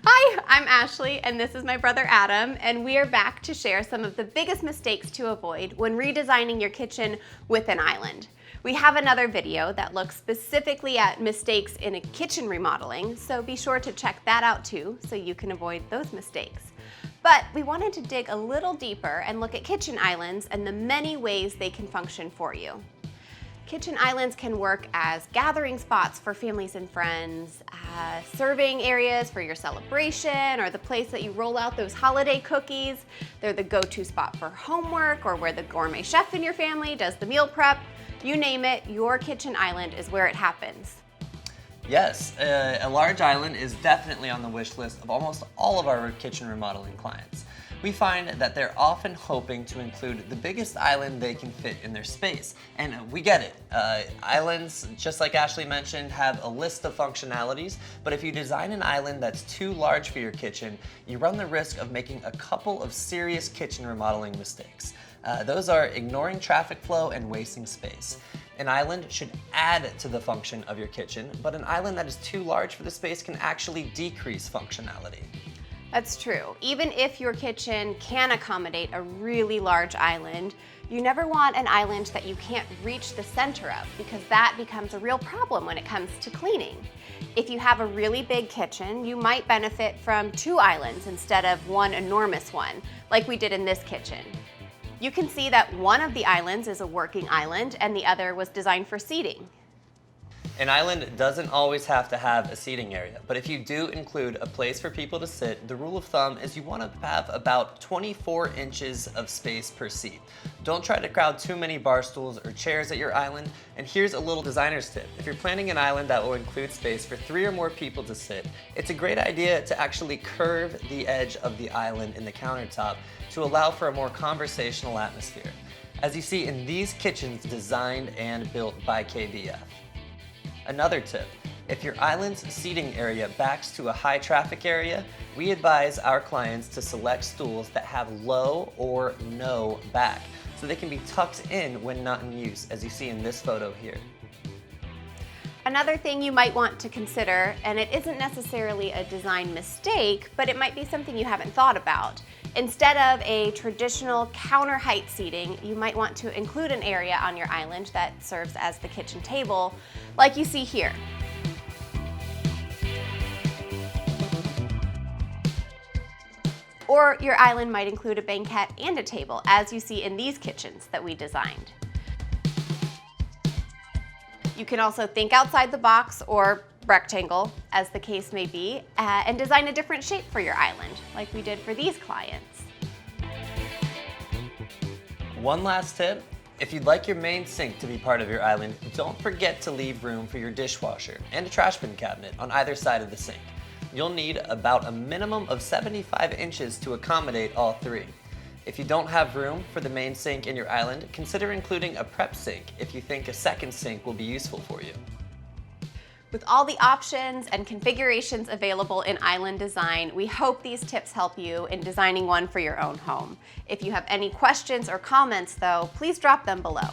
Hi, I'm Ashley, and this is my brother Adam, and we are back to share some of the biggest mistakes to avoid when redesigning your kitchen with an island. We have another video that looks specifically at mistakes in a kitchen remodeling, so be sure to check that out too, so you can avoid those mistakes. But we wanted to dig a little deeper and look at kitchen islands and the many ways they can function for you. Kitchen islands can work as gathering spots for families and friends, serving areas for your celebration, or the place that you roll out those holiday cookies. They're the go-to spot for homework or where the gourmet chef in your family does the meal prep. You name it, your kitchen island is where it happens. Yes, a large island is definitely on the wish list of almost all of our kitchen remodeling clients. We find that they're often hoping to include the biggest island they can fit in their space. And we get it. Islands, just like Ashley mentioned, have a list of functionalities, but if you design an island that's too large for your kitchen, you run the risk of making a couple of serious kitchen remodeling mistakes. Those are ignoring traffic flow and wasting space. An island should add to the function of your kitchen, but an island that is too large for the space can actually decrease functionality. That's true. Even if your kitchen can accommodate a really large island, you never want an island that you can't reach the center of, because that becomes a real problem when it comes to cleaning. If you have a really big kitchen, you might benefit from 2 islands instead of one enormous one, like we did in this kitchen. You can see that one of the islands is a working island and the other was designed for seating. An island doesn't always have to have a seating area, but if you do include a place for people to sit, the rule of thumb is you want to have about 24 inches of space per seat. Don't try to crowd too many bar stools or chairs at your island, and here's a little designer's tip. If you're planning an island that will include space for 3 or more people to sit, it's a great idea to actually curve the edge of the island in the countertop to allow for a more conversational atmosphere, as you see in these kitchens designed and built by KBF. Another tip, if your island's seating area backs to a high traffic area, we advise our clients to select stools that have low or no back, so they can be tucked in when not in use, as you see in this photo here. Another thing you might want to consider, and it isn't necessarily a design mistake, but it might be something you haven't thought about. Instead of a traditional counter height seating, you might want to include an area on your island that serves as the kitchen table, like you see here. Or your island might include a banquette and a table, as you see in these kitchens that we designed. You can also think outside the box, or rectangle, as the case may be, and design a different shape for your island, like we did for these clients. One last tip, if you'd like your main sink to be part of your island, don't forget to leave room for your dishwasher and a trash bin cabinet on either side of the sink. You'll need about a minimum of 75 inches to accommodate all 3. If you don't have room for the main sink in your island, consider including a prep sink if you think a second sink will be useful for you. With all the options and configurations available in island design, we hope these tips help you in designing one for your own home. If you have any questions or comments though, please drop them below.